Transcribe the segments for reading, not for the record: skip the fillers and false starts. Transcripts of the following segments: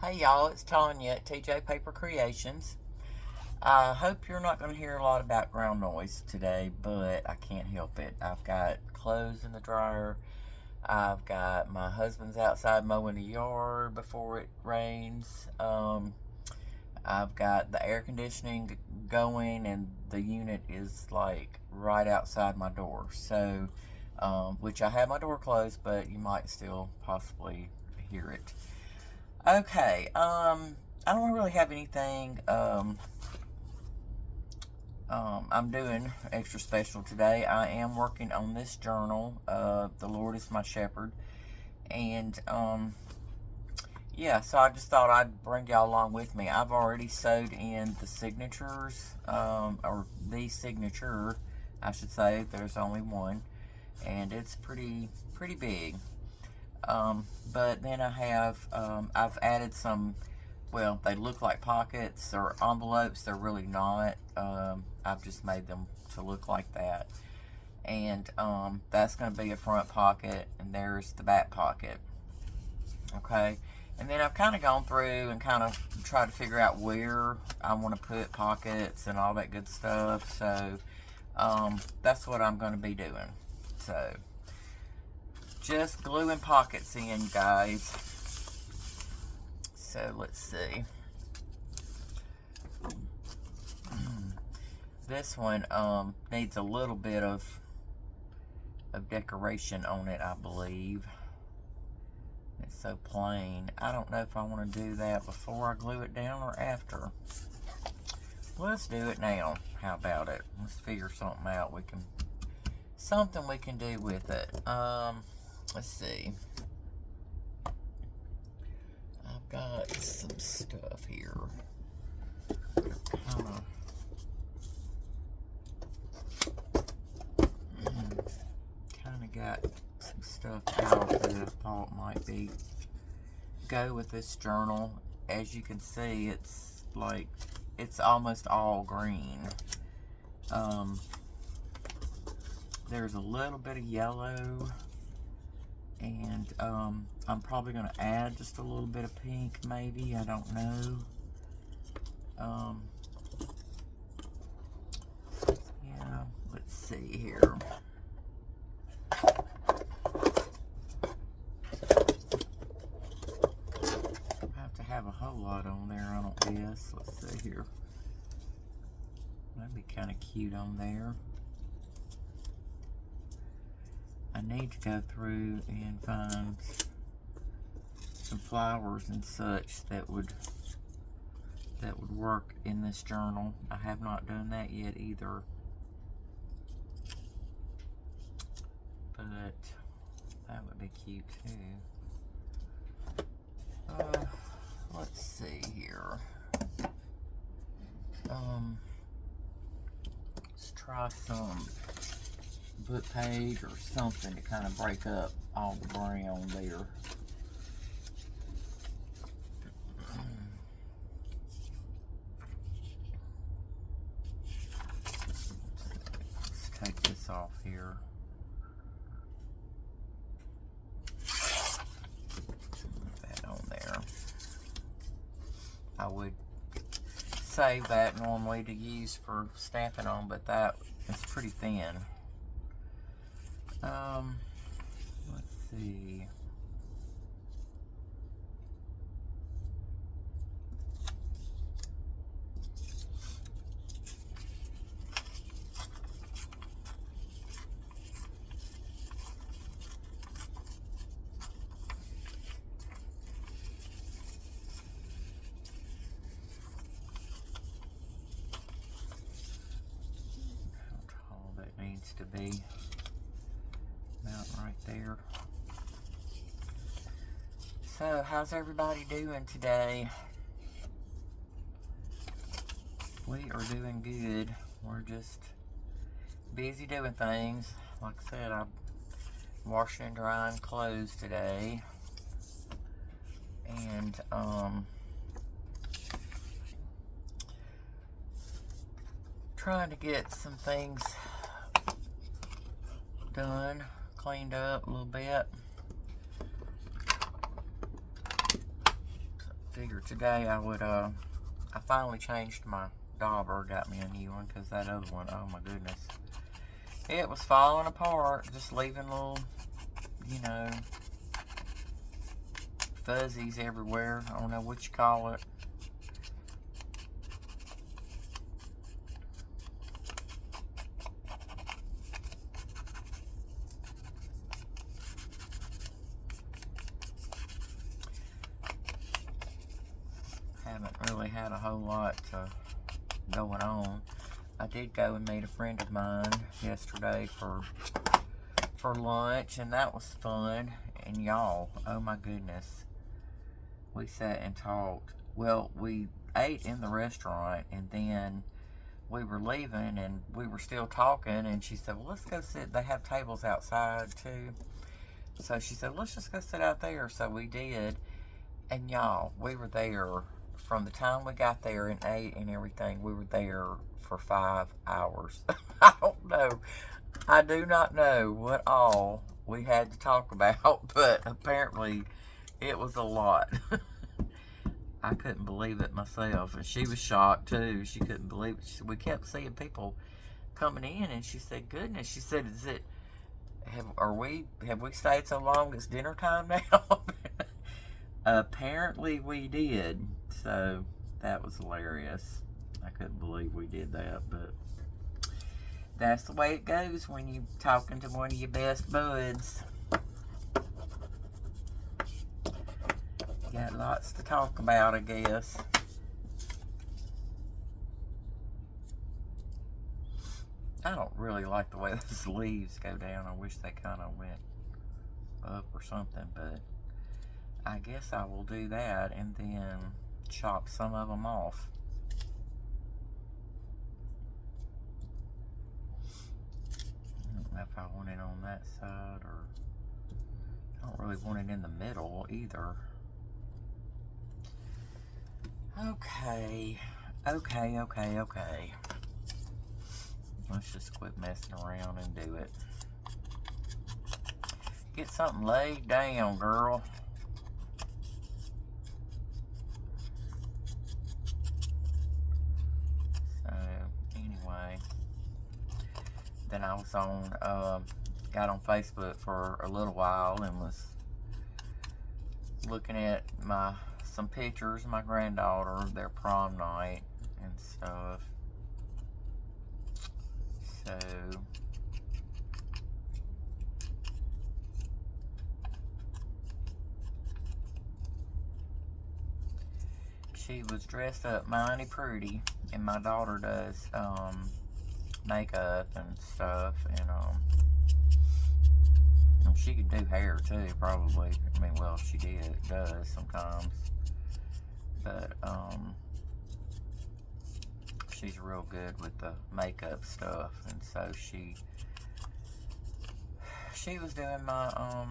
Hey y'all, it's Tanya at TJ Paper Creations. I hope you're not going to hear a lot of background noise today, but I can't help it. I've got clothes in the dryer. I've got my husband's outside mowing the yard before it rains. I've got the air conditioning going, and the unit is like right outside my door. So, which I have my door closed, but you might still possibly hear it. Okay, I don't really have anything I'm doing extra special today. I am working on this journal, The Lord is My Shepherd, and yeah, so I just thought I'd bring y'all along with me. I've already sewed in the signatures, or the signature, I should say. There's only one, and it's pretty big. But then I have, I've added some, well, they look like pockets or envelopes. They're really not. I've just made them to look like that. And that's going to be a front pocket, and there's the back pocket. Okay. And then I've kind of gone through and kind of tried to figure out where I want to put pockets and all that good stuff. So that's what I'm going to be doing. So just gluing pockets in, guys. So let's see. This one needs a little bit of decoration on it, I believe. It's so plain. I don't know if I want to do that before I glue it down or after. Let's do it now. How about it? Let's figure something out. Something we can do with it. Let's see. I've got some stuff here. Kind of got some stuff out that I thought might go with this journal. As you can see, it's like it's almost all green. There's a little bit of yellow, and I'm probably going to add just a little bit of pink, maybe. I don't know. Yeah, let's see here. Have a whole lot on there, I don't guess. Let's see here. That'd be kind of cute on there. I need to go through and find some flowers and such that would work in this journal. I have not done that yet either. But that would be cute too. Let's see here. Let's try some book page or something to kind of break up all the brown there. Let's take this off here. I would save that normally to use for stamping on, but that is pretty thin. Let's see. To be about right there. So how's everybody doing today? We are doing good. We're just busy doing things. Like I said, I'm washing and drying clothes today, and trying to get some things done, cleaned up a little bit. figured today I would, I finally changed my dauber, got me a new one, because that other one, oh my goodness. It was falling apart, just leaving little, you know, fuzzies everywhere. I don't know what you call it. Haven't really had a whole lot going on. I did go and meet a friend of mine yesterday for lunch, and that was fun. And y'all, oh my goodness, we sat and talked. Well, we ate in the restaurant, and then we were leaving, and we were still talking, and she said, well, let's go sit. They have tables outside too. So she said, let's just go sit out there. So we did, and y'all, we were there from the time we got there and ate and everything. We were there for 5 hours. I don't know. I do not know what all we had to talk about, but apparently it was a lot. I couldn't believe it myself, and she was shocked too. She couldn't believe it. We kept seeing people coming in, and she said, goodness, she said, is it, have we stayed so long it's dinner time now? Apparently we did, so that was hilarious. I couldn't believe we did that, but that's the way it goes when you're talking to one of your best buds. Got lots to talk about, I guess. I don't really like the way those leaves go down. I wish they kind of went up or something, but I guess I will do that and then chop some of them off. I don't know if I want it on that side, or I don't really want it in the middle either. Okay. Let's just quit messing around and do it. Get something laid down, girl. So, anyway. Then I was on, got on Facebook for a little while and was looking at some pictures of my granddaughter, their prom night and stuff. So she was dressed up mighty pretty, and my daughter does makeup and stuff, and she could do hair too, probably. I mean, well, she does sometimes, but she's real good with the makeup stuff, and so she was doing my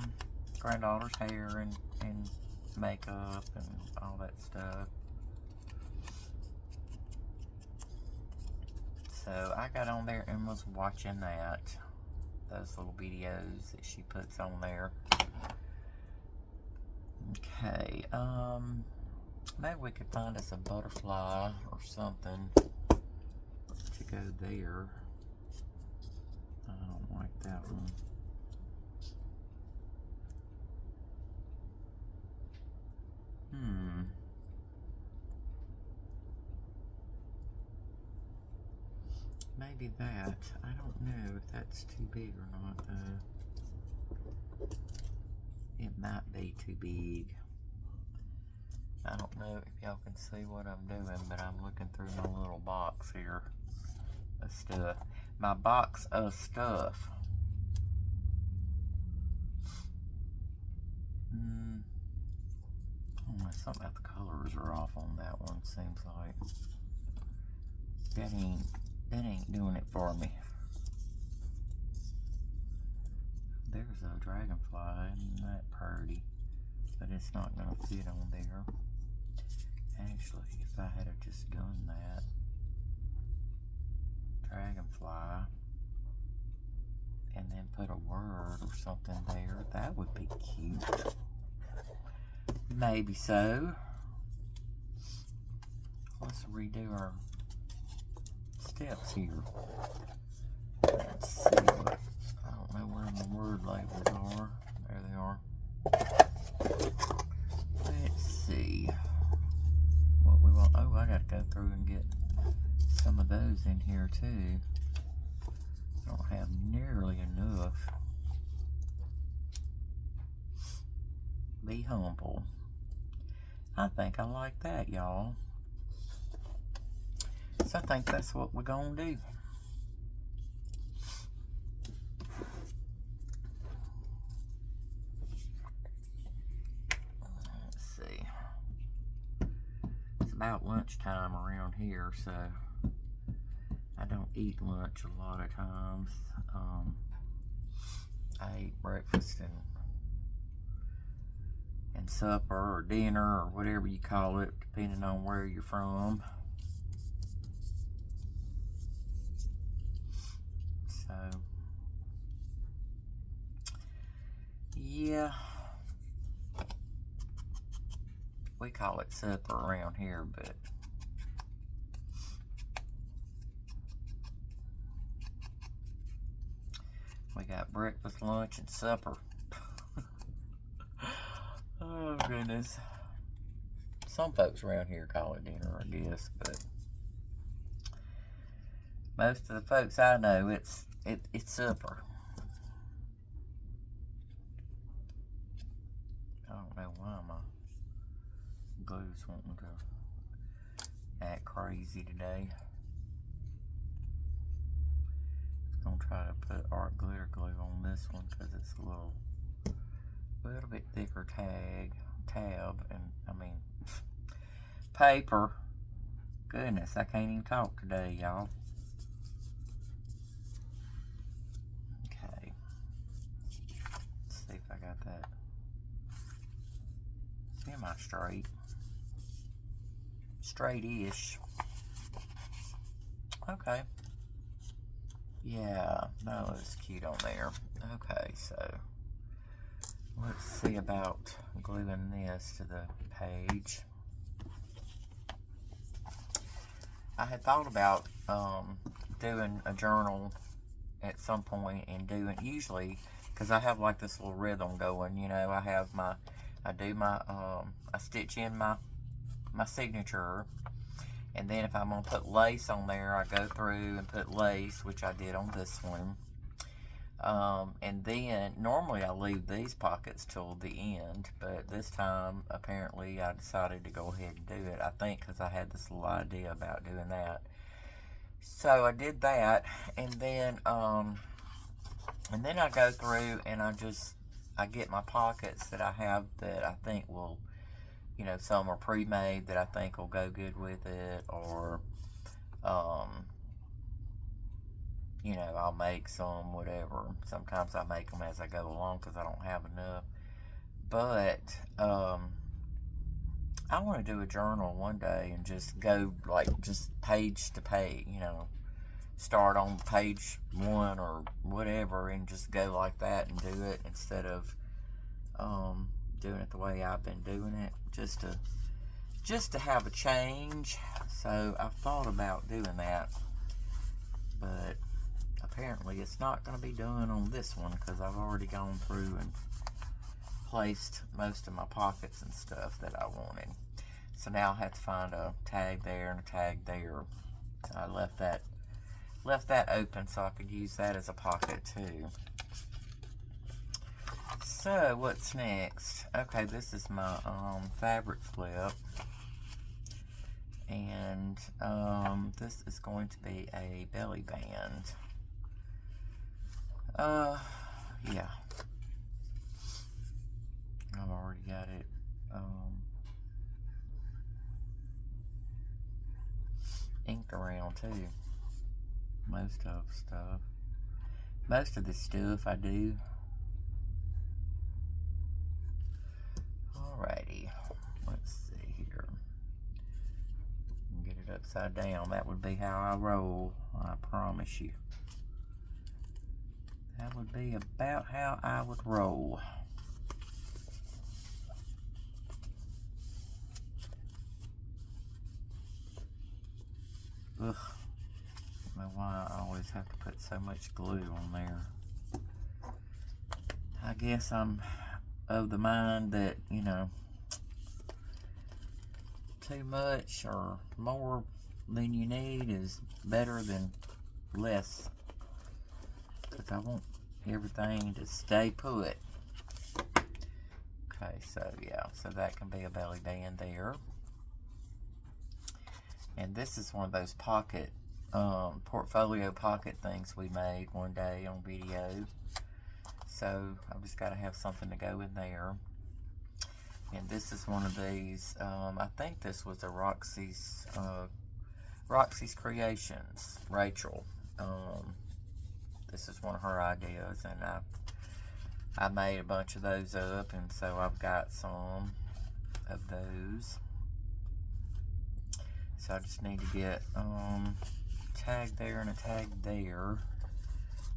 granddaughter's hair and makeup and all that stuff. So I got on there and was watching those little videos that she puts on there. Okay, maybe we could find us a butterfly or something to go there. I don't like that one. Maybe that. I don't know if that's too big or not, though. It might be too big. I don't know if y'all can see what I'm doing, but I'm looking through my little box here of stuff. My box of stuff. I don't know, something about the colors are off on that one, seems like. That ain't doing it for me. There's a dragonfly, isn't that pretty? But it's not gonna fit on there. Actually, if I had just done that dragonfly and then put a word or something there, that would be cute. Maybe so. let's redo our steps here. Let's see what, I don't know where my word labels are. There they are. Let's see what we want. Oh, I gotta go through and get some of those in here too. I don't have nearly enough. Be humble. I think I like that, y'all. So I think that's what we're gonna do. Let's see. It's about lunchtime around here, so I don't eat lunch a lot of times. I eat breakfast and supper or dinner or whatever you call it, depending on where you're from. So, yeah, we call it supper around here, but we got breakfast, lunch, and supper. Oh, goodness. Some folks around here call it dinner, I guess, but most of the folks I know, it's supper. I don't know why my glue's wanting to act crazy today. I'm gonna try to put art glitter glue on this one because it's a little bit thicker tab, and I mean paper. Goodness, I can't even talk today, y'all. Okay, let's see if I got that semi straight-ish. Okay. Yeah, that looks cute on there. Okay, so let's see about gluing this to the page. I had thought about doing a journal at some point and doing, usually, because I have like this little rhythm going, you know, I stitch in my signature, and then if I'm going to put lace on there, I go through and put lace, which I did on this one. And then normally I leave these pockets till the end, but this time apparently I decided to go ahead and do it. I think because I had this little idea about doing that. So I did that, and then I go through and I get my pockets that I have that I think will, you know, some are pre-made that I think will go good with it, or you know, I'll make some, whatever. Sometimes I make them as I go along because I don't have enough. But I want to do a journal one day and just go like just page to page, you know, start on page 1 or whatever and just go like that and do it instead of doing it the way I've been doing it, just to have a change. So I've thought about doing that, but apparently it's not going to be done on this one because I've already gone through and placed most of my pockets and stuff that I wanted. So now I have to find a tag there and a tag there. So I left that open so I could use that as a pocket too. So what's next? Okay, this is my fabric flip, and this is going to be a belly band. Yeah, I've already got it inked around too. Most of the stuff I do. Alrighty, let's see here. Get it upside down. That would be how I roll, I promise you. That would be about how I would roll. Ugh. I don't know why I always have to put so much glue on there. I guess I'm of the mind that, you know, too much or more than you need is better than less. Because I want everything to stay put. Okay, so yeah, so that can be a belly band there. And this is one of those pocket, portfolio pocket things we made one day on video. So I've just got to have something to go in there. And this is one of these, I think this was a Roxy's Creations, Rachel. This is one of her ideas, and I made a bunch of those up, and so I've got some of those. So I just need to get tag there and a tag there.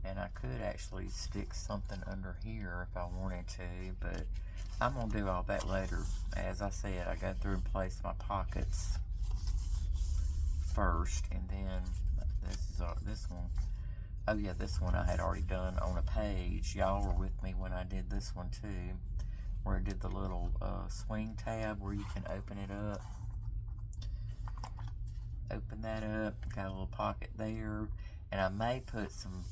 And I could actually stick something under here if I wanted to, but I'm going to do all that later. As I said, I go through and place my pockets first, and then this one. Oh yeah, this one I had already done on a page. Y'all were with me when I did this one too, where I did the little swing tab where you can open it up. Open that up, got a little pocket there, and I may put some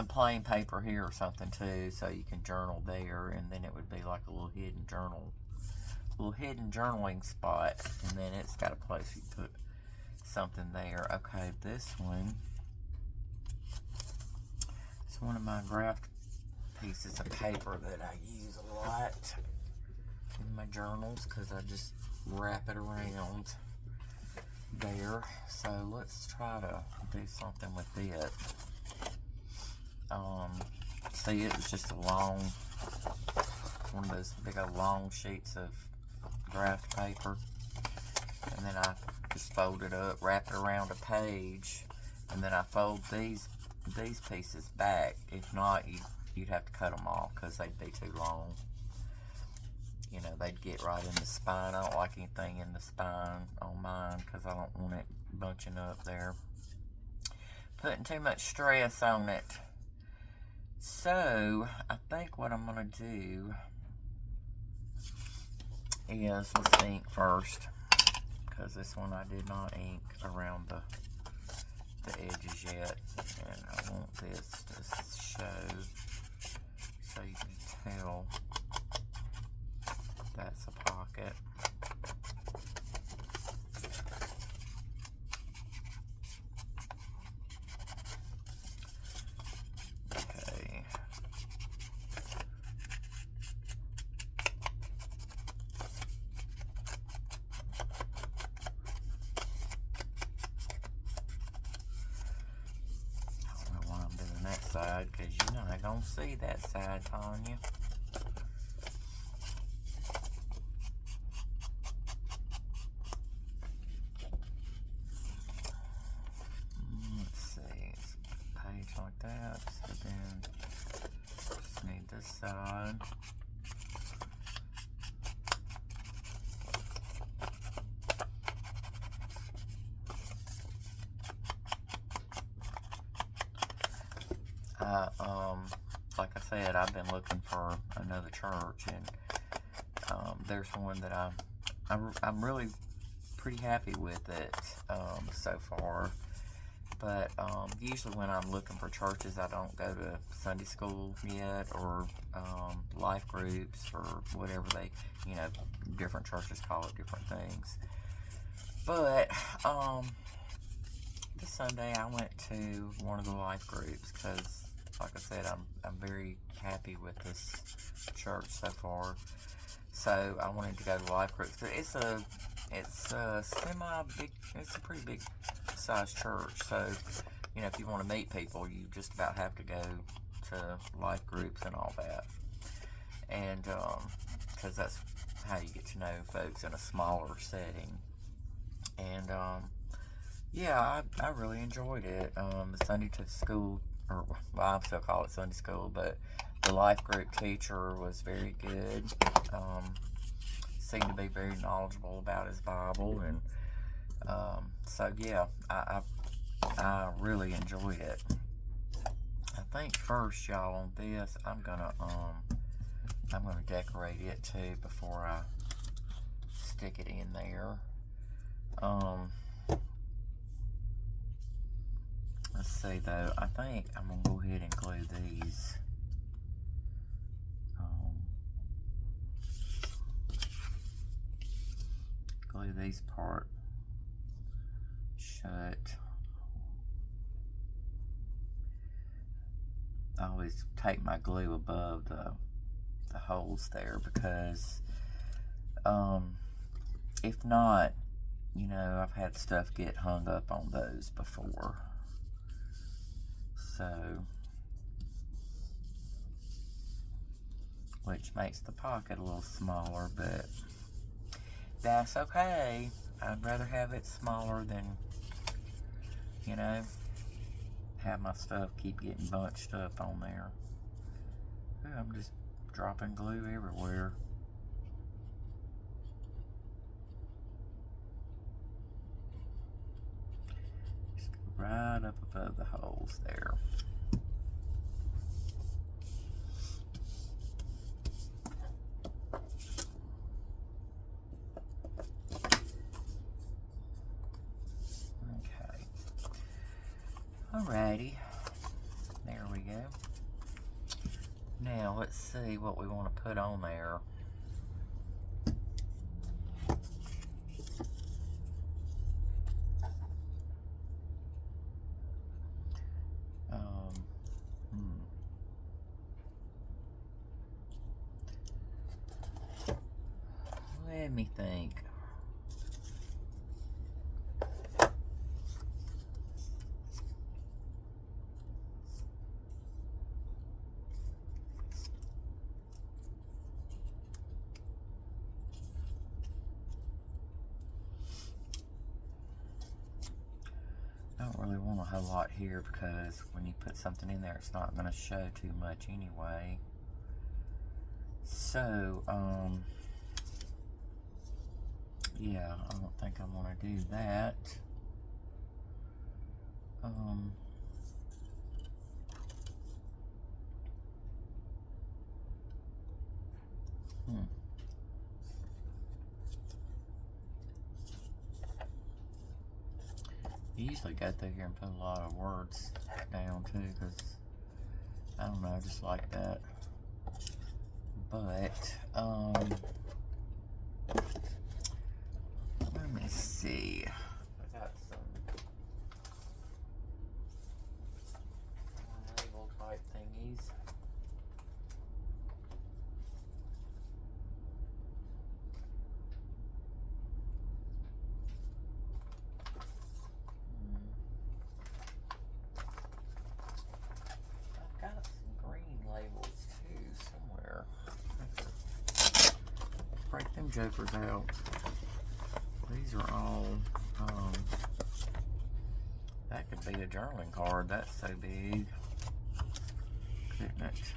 plain paper here or something too, so you can journal there, and then it would be like a little hidden journaling spot, and then it's got a place you put something there. Okay, this one, it's one of my graph pieces of paper that I use a lot in my journals because I just wrap it around there. So let's try to do something with it. See, it was just a long, one of those big old long sheets of graph paper, and then I just fold it up, wrap it around a page, and then I fold these pieces back. If not, you'd have to cut them off because they'd be too long. You know, they'd get right in the spine. I don't like anything in the spine on mine because I don't want it bunching up there. Putting too much stress on it. So, I think what I'm going to do is, let's ink first. Because this one I did not ink around the edges yet. And I want this to show so you can tell that's a pocket. Okay. I don't know why I'm doing that side, because you're not going to see that side, Tanya. Like that, so then just need this side. Like I said, I've been looking for another church, and there's one that I'm really pretty happy with it so far. But usually when I'm looking for churches, I don't go to Sunday school yet, or life groups, or whatever they, you know, different churches call it different things. But this Sunday I went to one of the life groups because, like I said, I'm very happy with this church so far. So I wanted to go to life groups. It's a semi-big, it's a pretty big size church, so, you know, if you want to meet people, you just about have to go to life groups and all that, and, because that's how you get to know folks in a smaller setting, and, yeah, I really enjoyed it. The Sunday to school, or, well, I still call it Sunday school, but the life group teacher was very good. Seemed to be very knowledgeable about his Bible, and So yeah, I really enjoyed it. I think first, y'all, on this, I'm gonna decorate it too before I stick it in there. Let's see though. I think I'm gonna go ahead and glue these. Glue these part shut. I always take my glue above the holes there because if not, you know, I've had stuff get hung up on those before. So, which makes the pocket a little smaller, but that's okay. I'd rather have it smaller than, you know, have my stuff keep getting bunched up on there. Ooh, I'm just dropping glue everywhere. Just right up above the holes there. Okay. Alrighty. There we go. Now let's see what we want to put on there. Let me think. I don't really want a whole lot here because when you put something in there, it's not going to show too much anyway. So, yeah, I don't think I want to do that. I usually go through here and put a lot of words down too, because I don't know, I just like that. But let me see. I got some label type thingies. I've got some green labels too somewhere. Break them jokers out. These are all, that could be a journaling card. That's so big. Couldn't it?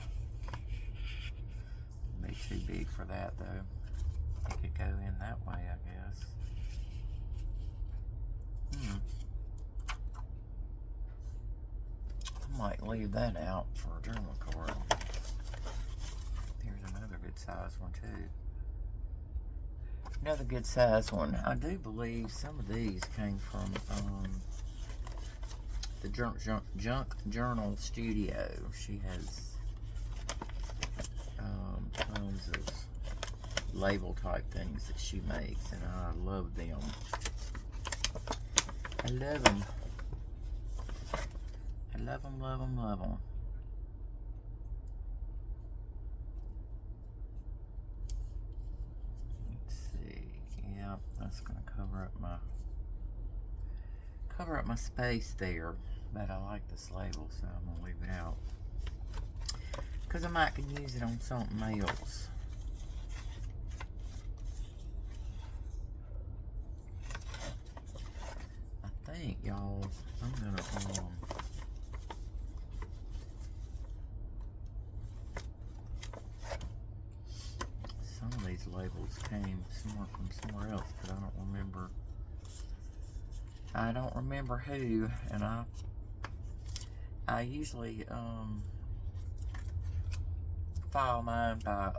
Be too big for that though. It could go in that way, I guess. I might leave that out for a journal card. Here's another good size one too. Another good size one. I do believe some of these came from the Junk Journal Studio. She has tons of label type things that she makes, and I love them. I love them. I love them, love them, love them. Yeah, that's gonna cover up my space there. But I like this label, so I'm gonna leave it out. Cause I might can use it on something else. I think, y'all, I'm gonna some of these labels came somewhere from somewhere else, but I don't remember I don't remember who, and I usually file mine by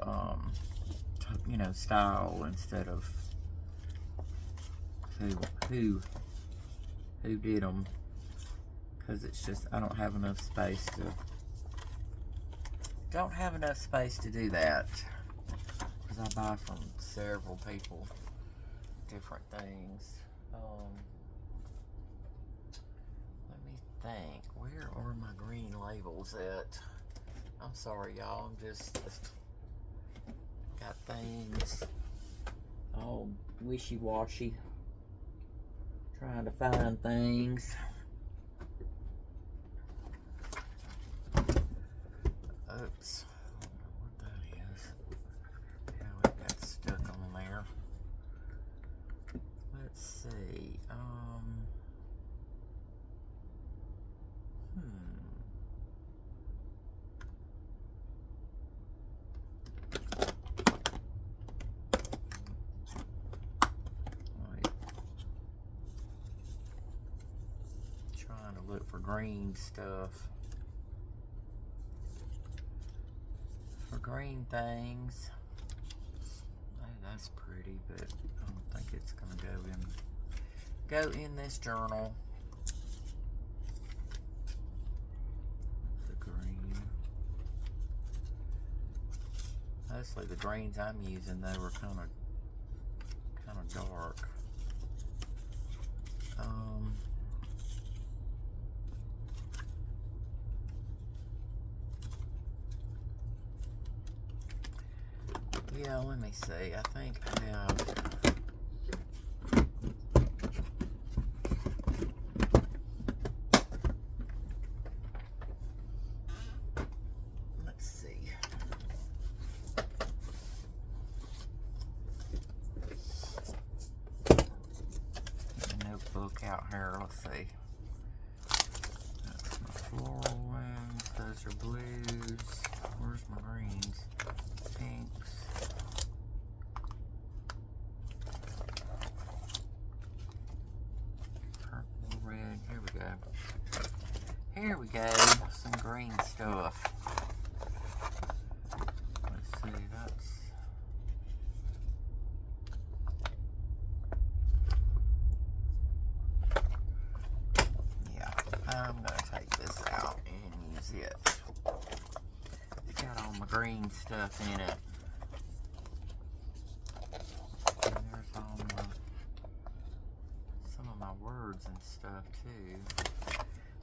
you know, style instead of who did them, because it's just I don't have enough space to do that, because I buy from several people different things. Let me think, where are my green labels at? I'm sorry, y'all, I'm just got things all wishy-washy trying to find things. Oops, I don't know what that is. How it got stuck on there. Let's see. Wait. Trying to look for green stuff. For green things. Hey, that's pretty, but I don't think it's gonna go in this journal. The green. Mostly the greens I'm using, they were kind of dark. Yeah, let me see. I think I have. Let's see. Get a notebook out here. Let's see. That's my floral ones. Those are blues. Where's my greens? Pinks. Purple, red. Here we go. Here we go. Some green stuff. Let's see. That's. Yeah. I'm going to take this out and use it. It's got all my green stuff in it. And there's all some of my words and stuff too.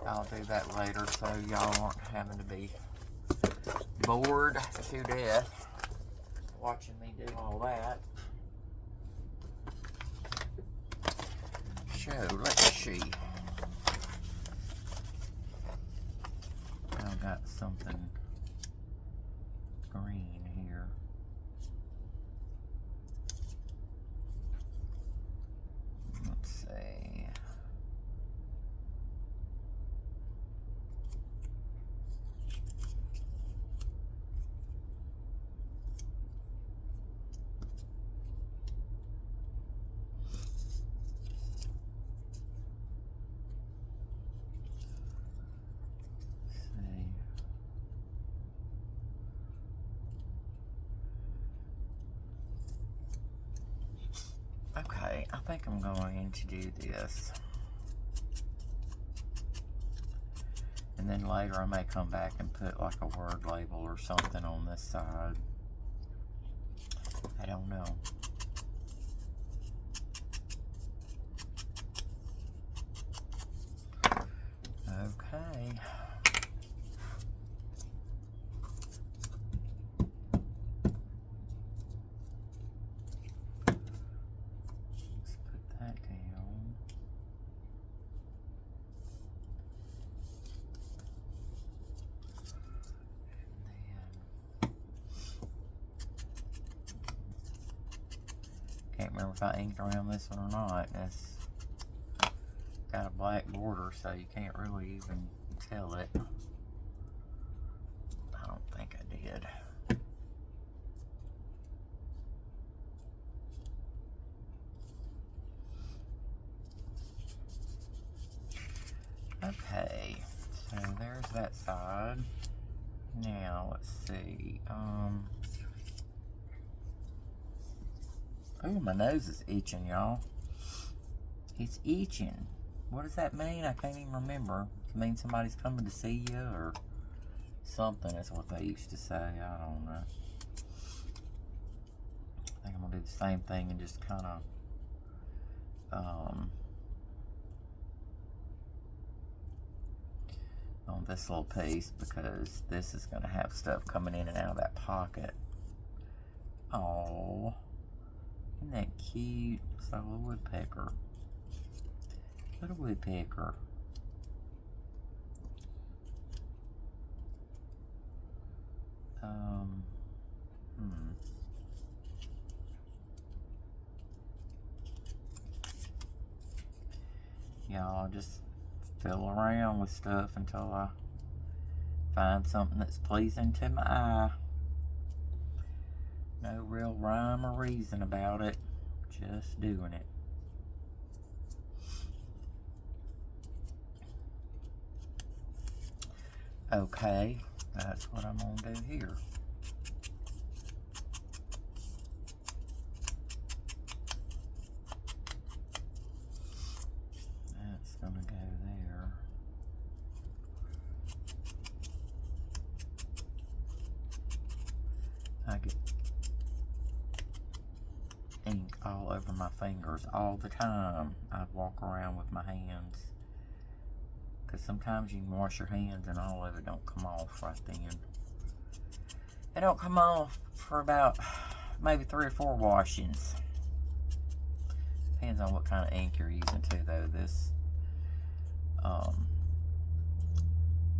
I'll do that later so y'all aren't having to be bored to death watching me do all that. So, let's see. I've got something green here. Let's see. Okay, I think I'm going to do this. And then later I may come back and put like a word label or something on this side. I don't know. Okay. Let's put that down. Can't remember if I inked around this one or not. It's got a black border, so you can't really even tell it. I don't think I did. that side. Now, let's see. Oh, my nose is itching, y'all. It's itching. What does that mean? I can't even remember. It means somebody's coming to see you or something. That's what they used to say. I don't know. I think I'm going to do the same thing and just kind of on this little piece, because this is going to have stuff coming in and out of that pocket. Oh, isn't that cute? It's like a little woodpecker. Little woodpecker. Y'all, just fiddle around with stuff until I find something that's pleasing to my eye. No real rhyme or reason about it. Just doing it. Okay, that's what I'm gonna do here. That's gonna go there. I get ink all over my fingers all the time. I walk around with my hands. Because sometimes you can wash your hands and all of it don't come off right then. It don't come off for about maybe 3 or 4 washings. Depends on what kind of ink you're using too, though. This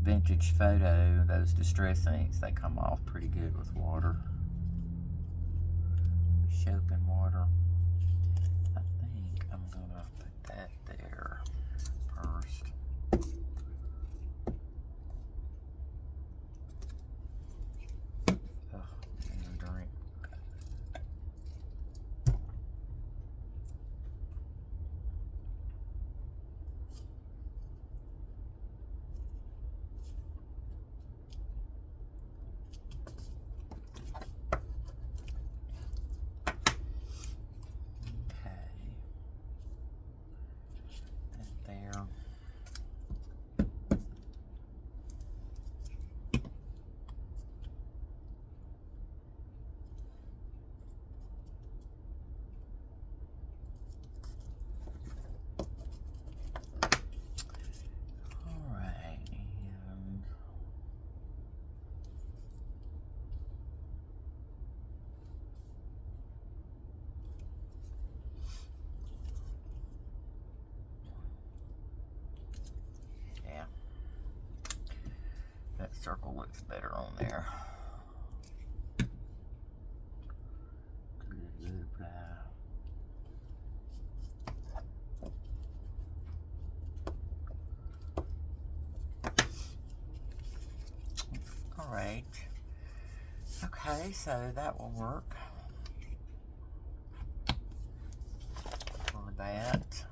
Vintage Photo, those distress inks, they come off pretty good with water. Soap and water. I think I'm gonna put that there first. That circle looks better on there. Alright. Okay, so that will work for that.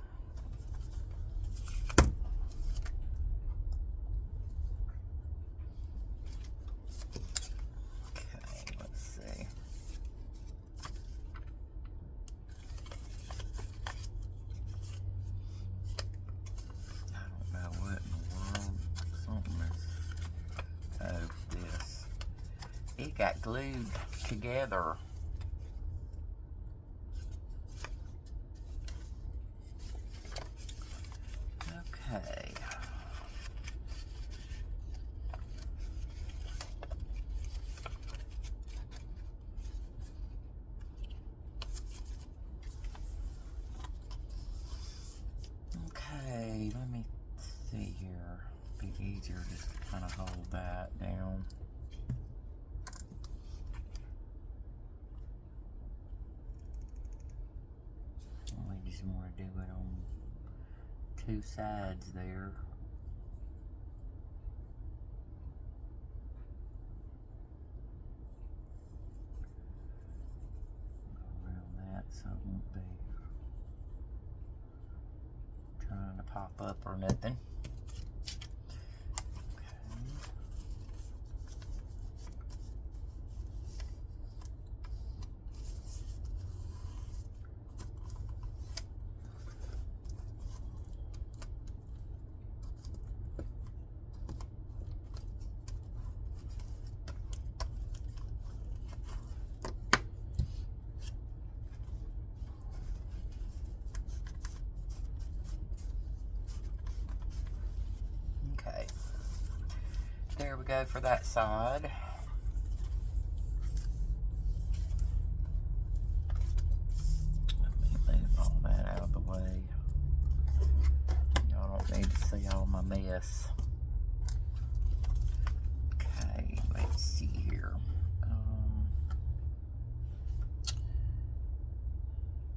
Got glued together. Okay. Okay, let me see here. Be easier just to kind of hold that down. Just want to do it on 2 sides there. Go around that so it won't be trying to pop up or nothing. Okay. go for that side. Let me move all that out of the way. Y'all don't need to see all my mess. Okay, let's see here.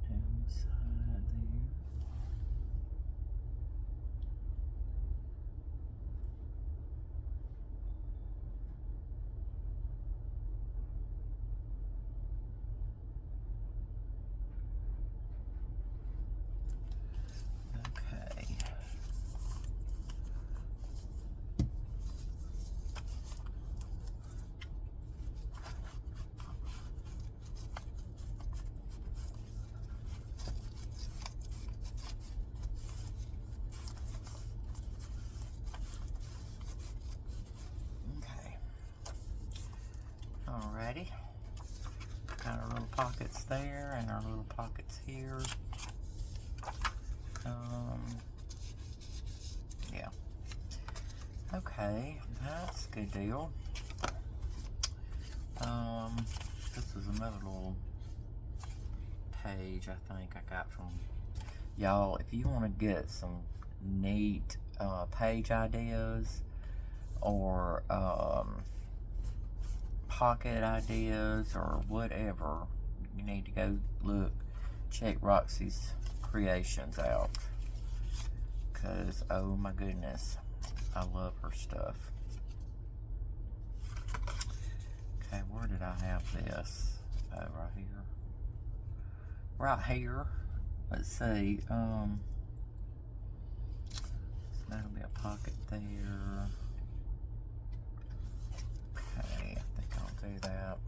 Down the side there. Alrighty, got our little pockets there and our little pockets here. Yeah. Okay, that's a good deal. This is another little page I think I got from y'all. If you want to get some neat page ideas or pocket ideas or whatever, you need to go check Roxy's Creations out, because oh my goodness, I love her stuff. Okay, where did I have this? Oh, right here. Right here. Let's see. So that'll be a pocket there. Okay, I think I'll do that.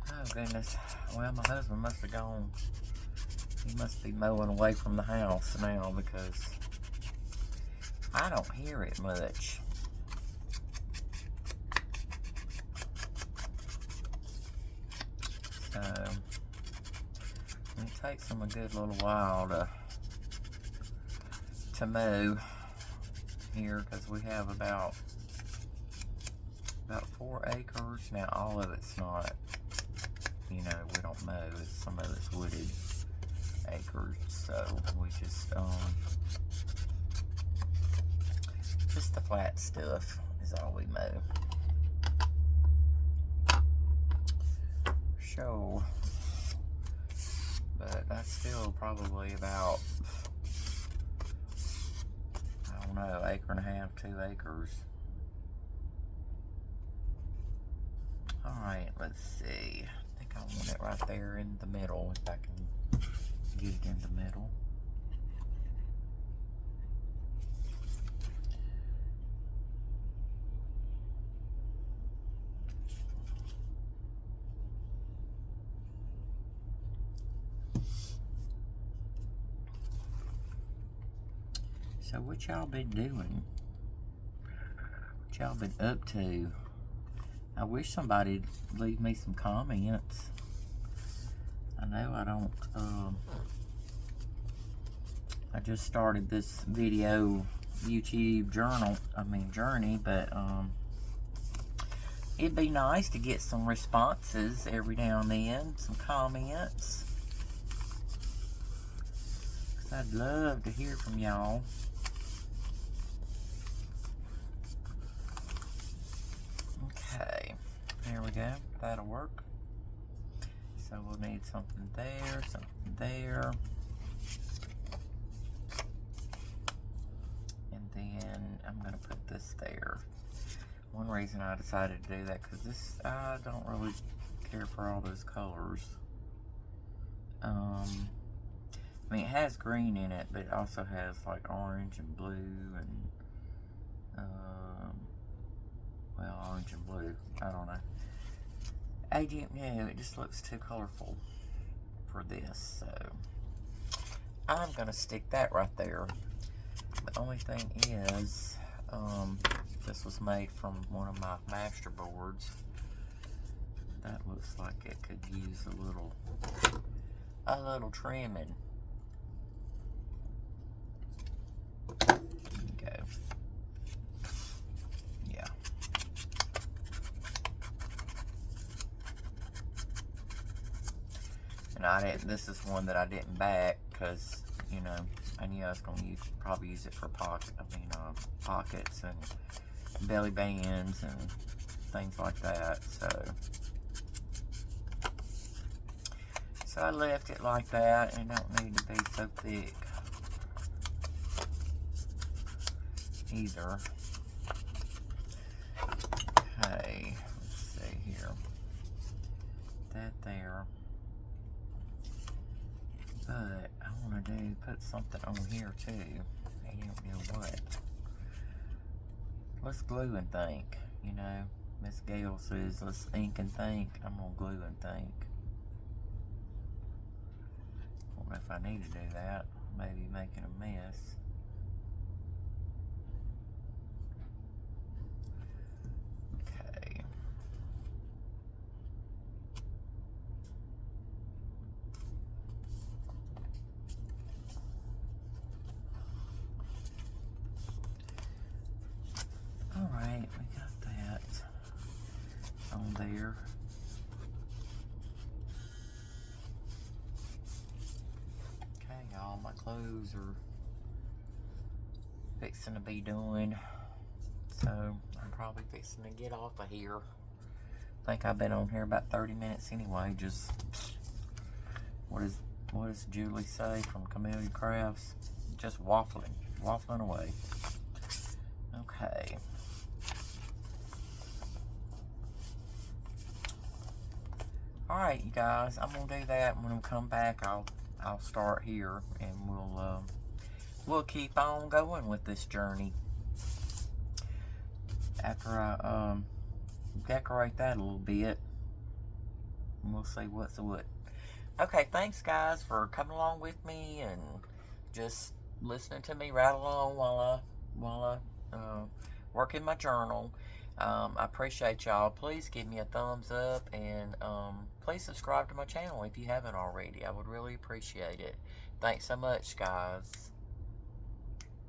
Oh goodness. Well, my husband must have gone. He must be mowing away from the house now, because I don't hear it much. So it takes them a good little while to mow here, because we have about 4 acres. Now all of it's not, you know, we don't mow. Some of it's wooded acres, so we just the flat stuff is all we mow. So, but that's still probably about, I don't know, 1.5 acres, 2 acres. Alright, let's see. I think I want it right there in the middle, if I can get it in the middle. So what y'all been doing? What y'all been up to? I wish somebody'd leave me some comments. I know I don't, I just started this video YouTube journey, but it'd be nice to get some responses every now and then, some comments. 'Cause I'd love to hear from y'all. Okay, there we go. That'll work. So we'll need something there, something there. And then I'm going to put this there. One reason I decided to do that, because this, I don't really care for all those colors. I mean, it has green in it, but it also has like orange and blue and, well, orange and blue. I don't know. I didn't know, it just looks too colorful for this, so I'm gonna stick that right there. The only thing is, this was made from one of my master boards. That looks like it could use a little trimming. Go. Yeah. And I didn't. This is one that I didn't back because, you know, I knew I was gonna probably use it for pockets and belly bands and things like that. So I left it like that, and it don't need to be so thick either. Okay, let's see here. That there. But I want to put something on here too. I don't know what. Let's glue and think. You know, Miss Gail says let's ink and think. I'm gonna glue and think. I don't know if I need to do that. Maybe making a mess. Okay. Alright, we got that on there. Okay, y'all, my clothes are fixing to be done. So I'm probably fixing to get off of here. I think I've been on here about 30 minutes anyway. Just what does Julie say from Camellia Crafts? Just waffling away. Okay. All right, you guys. I'm gonna do that. When I come back, I'll start here, and we'll keep on going with this journey. After I decorate that a little bit, and we'll see what's what. Okay, thanks guys for coming along with me and just listening to me right along while I work in my journal. I appreciate y'all. Please give me a thumbs up, and please subscribe to my channel if you haven't already. I would really appreciate it. Thanks so much, guys.